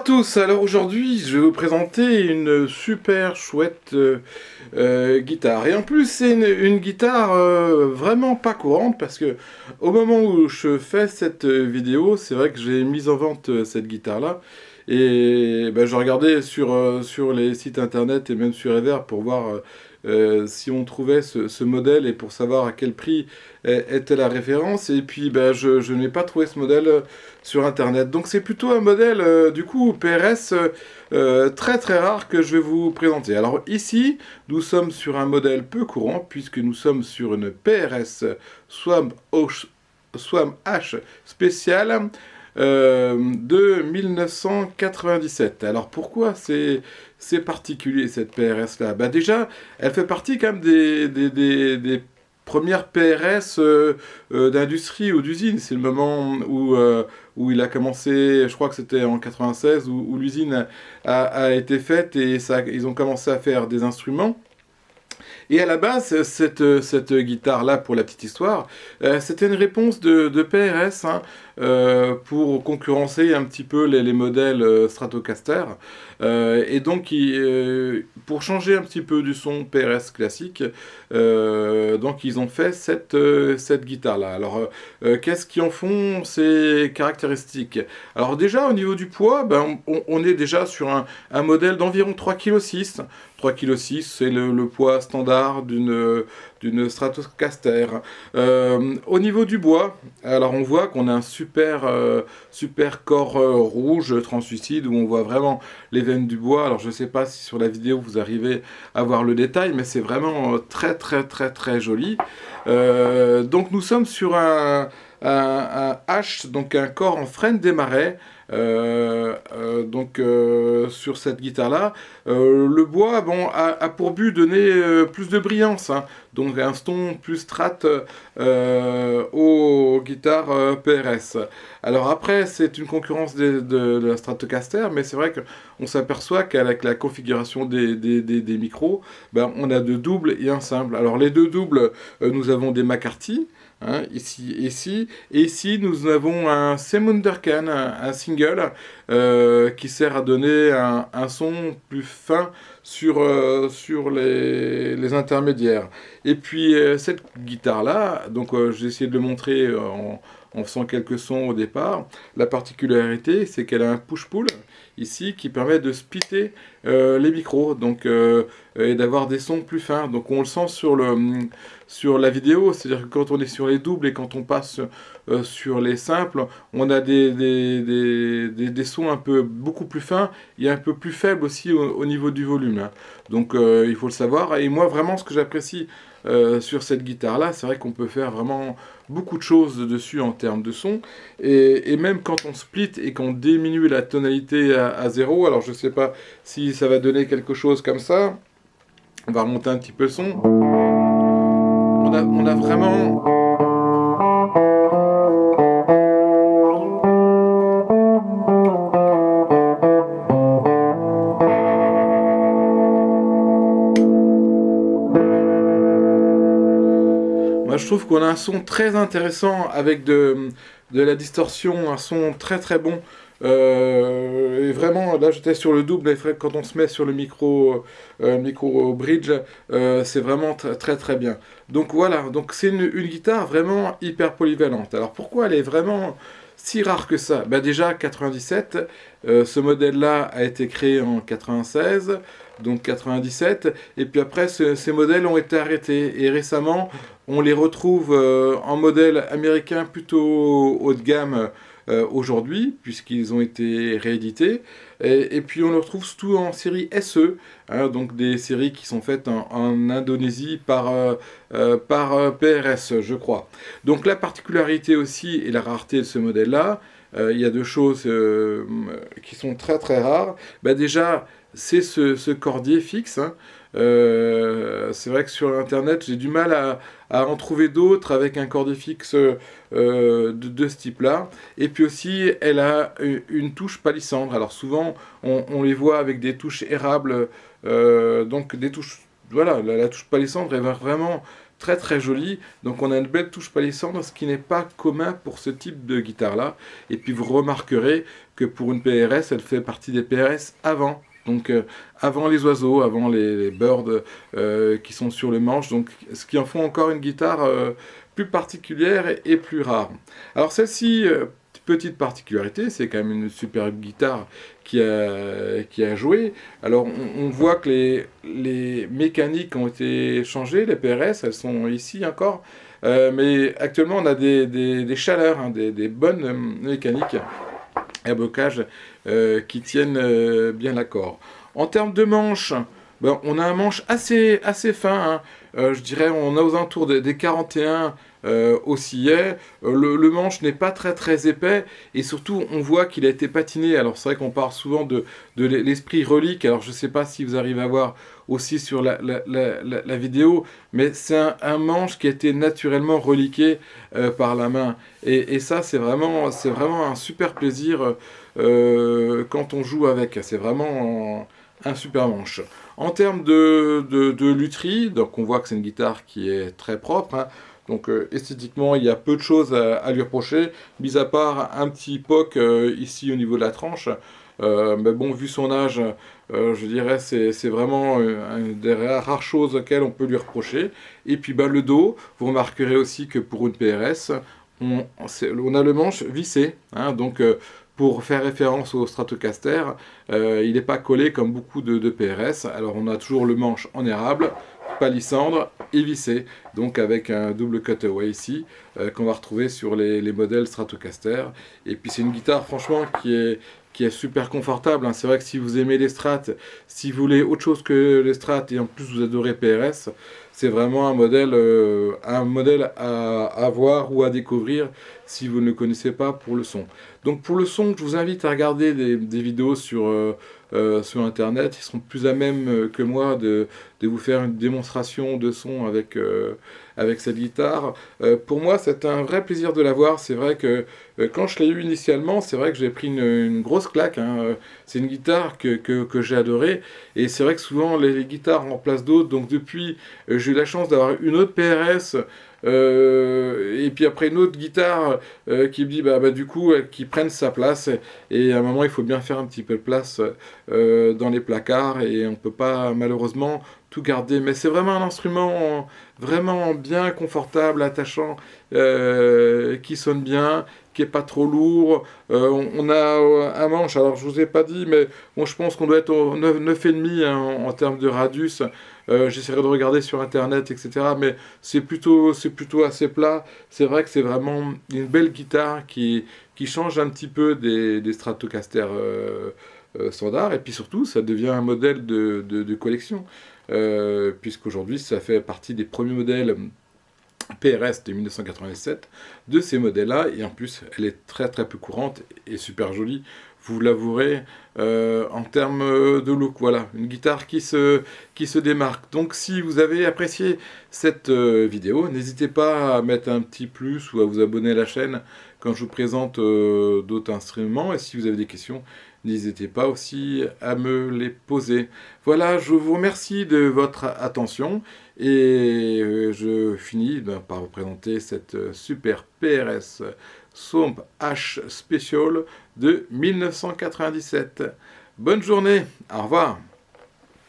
tous, alors aujourd'hui je vais vous présenter une super chouette guitare. Et en plus c'est une guitare vraiment pas courante parce que au moment où je fais cette vidéo, c'est vrai que j'ai mis en vente cette guitare là. Et ben, je regardais sur les sites internet et même sur Ever pour voir si on trouvait ce modèle et pour savoir à quel prix était la référence. Et puis ben, je n'ai pas trouvé ce modèle sur internet. Donc c'est plutôt un modèle du coup PRS très très rare que je vais vous présenter. Alors ici nous sommes sur un modèle peu courant puisque nous sommes sur une PRS Swam H spéciale de 1997. Alors pourquoi c'est particulier cette PRS là? Bah déjà, elle fait partie quand même des premières PRS d'industrie ou d'usine. C'est le moment où il a commencé, je crois que c'était en 96, où l'usine a été faite et ils ont commencé à faire des instruments. Et à la base, cette guitare-là, pour la petite histoire, c'était une réponse de PRS hein, pour concurrencer un petit peu les modèles Stratocaster. Et donc, pour changer un petit peu du son PRS classique, donc ils ont fait cette guitare-là. Alors, qu'est-ce qu'ils en font ces caractéristiques? Alors déjà, au niveau du poids, ben, on est déjà sur un modèle d'environ 3,6 kg. 3,6 kg, c'est le poids standard d'une Stratocaster. Au niveau du bois, alors on voit qu'on a un super corps rouge translucide où on voit vraiment les veines du bois. Alors je ne sais pas si sur la vidéo vous arrivez à voir le détail, mais c'est vraiment très joli. Donc nous sommes sur un H, donc un corps en frêne des marais. Sur cette guitare là le bois bon, a pour but de donner plus de brillance hein. Donc un son plus strat aux guitares PRS. Alors après c'est une concurrence de la Stratocaster, mais c'est vrai qu'on s'aperçoit qu'avec la configuration des micros ben, on a deux doubles et un simple. Alors les deux doubles nous avons des McCarthy hein, ici, et ici nous avons un Seymour Duncan, un single qui sert à donner un son plus fin sur les intermédiaires. Et puis cette guitare-là, donc j'ai essayé de le montrer en faisant quelques sons au départ. La particularité, c'est qu'elle a un push-pull ici qui permet de splitter les micros donc, et d'avoir des sons plus fins. Donc on le sent sur la vidéo, c'est-à-dire que quand on est sur les doubles et quand on passe sur les simples, on a des sons un peu beaucoup plus fins et un peu plus faibles aussi au niveau du volume. Hein. Donc il faut le savoir. Et moi vraiment ce que j'apprécie sur cette guitare-là, c'est vrai qu'on peut faire vraiment beaucoup de choses dessus en termes de son. Et même quand on split et qu'on diminue la tonalité à 0, alors je sais pas si ça va donner quelque chose comme ça. On va remonter un petit peu le son. On a vraiment... Moi, je trouve qu'on a un son très intéressant avec de la distorsion, un son très bon. Et vraiment, là j'étais sur le double, et quand on se met sur le micro bridge, c'est vraiment très bien. Donc voilà, donc c'est une guitare vraiment hyper polyvalente. Alors pourquoi elle est vraiment si rare que ça? Bah déjà 97, ce modèle-là a été créé en 96, donc 97, et puis après ces modèles ont été arrêtés, et récemment on les retrouve en modèle américain plutôt haut de gamme aujourd'hui, puisqu'ils ont été réédités. Et puis on le retrouve surtout en série SE, hein, donc des séries qui sont faites en Indonésie par PRS, je crois. Donc la particularité aussi et la rareté de ce modèle-là, il y a deux choses qui sont très rares. Bah déjà, c'est ce cordier fixe. Hein. C'est vrai que sur Internet, j'ai du mal à en trouver d'autres avec un cordier fixe de ce type-là. Et puis aussi, elle a une touche palissandre. Alors souvent, on les voit avec des touches érables, donc des touches... Voilà, la touche palissandre, elle va vraiment très très jolie. Donc on a une belle touche palissandre, ce qui n'est pas commun pour ce type de guitare-là. Et puis vous remarquerez que pour une PRS, elle fait partie des PRS avant. Donc avant les oiseaux, avant les birds qui sont sur le manche. Donc ce qui en font encore une guitare plus particulière et plus rare. Alors celle-ci, petite particularité, c'est quand même une superbe guitare qui a joué. Alors on voit que les mécaniques ont été changées, les PRS, elles sont ici encore. Mais actuellement on a des chaleurs, hein, des bonnes mécaniques et bocage qui tiennent bien l'accord. En termes de manche, ben, on a un manche assez fin, hein. Je dirais on a aux alentours des 41 oscillets. Le manche n'est pas très épais et surtout on voit qu'il a été patiné. Alors c'est vrai qu'on parle souvent de l'esprit relique. Alors je ne sais pas si vous arrivez à voir aussi sur la vidéo, mais c'est un manche qui a été naturellement reliqué par la main. Et ça c'est vraiment un super plaisir quand on joue avec. C'est vraiment un super manche. En termes de lutherie, donc on voit que c'est une guitare qui est très propre, hein. Donc esthétiquement, il y a peu de choses à lui reprocher, mis à part un petit poc ici au niveau de la tranche. Mais bon, vu son âge, je dirais c'est vraiment une des rares choses auxquelles on peut lui reprocher. Et puis bah, le dos, vous remarquerez aussi que pour une PRS, on a le manche vissé, hein, donc pour faire référence au Stratocaster, il n'est pas collé comme beaucoup de PRS. Alors on a toujours le manche en érable, palissandre et vissé, donc avec un double cutaway ici, qu'on va retrouver sur les modèles Stratocaster. Et puis c'est une guitare franchement qui est super confortable, hein. C'est vrai que si vous aimez les Strat, si vous voulez autre chose que les Strat et en plus vous adorez PRS, c'est vraiment un modèle à voir ou à découvrir si vous ne le connaissez pas pour le son. Donc pour le son, je vous invite à regarder des vidéos sur internet. Ils seront plus à même que moi de vous faire une démonstration de son avec cette guitare. Pour moi, c'est un vrai plaisir de la voir. C'est vrai que quand je l'ai eu initialement, c'est vrai que j'ai pris une grosse claque, hein. C'est une guitare que j'ai adorée. Et c'est vrai que souvent, les guitares remplacent d'autres. Donc depuis, j'ai eu la chance d'avoir une autre PRS. Et puis après une autre guitare qui me dit du coup qui prenne sa place et à un moment il faut bien faire un petit peu de place dans les placards et on peut pas malheureusement tout garder, mais c'est vraiment un instrument vraiment bien confortable, attachant, qui sonne bien, qui est pas trop lourd. On a un manche, alors je vous ai pas dit, mais bon, je pense qu'on doit être au 9,5 hein, en termes de radius. J'essaierai de regarder sur internet, etc. Mais c'est plutôt assez plat. C'est vrai que c'est vraiment une belle guitare qui change un petit peu des Stratocaster standards. Et puis surtout, ça devient un modèle de collection. Puisqu'aujourd'hui, ça fait partie des premiers modèles PRS de 1987 de ces modèles-là, et en plus elle est très peu courante et super jolie, vous l'avouerez, en termes de look. Voilà, une guitare qui se démarque. Donc si vous avez apprécié cette vidéo, n'hésitez pas à mettre un petit plus ou à vous abonner à la chaîne quand je vous présente d'autres instruments, et si vous avez des questions, n'hésitez pas aussi à me les poser. Voilà, je vous remercie de votre attention et je finis par vous présenter cette super PRS Swamp Ash Special de 1997. Bonne journée, au revoir.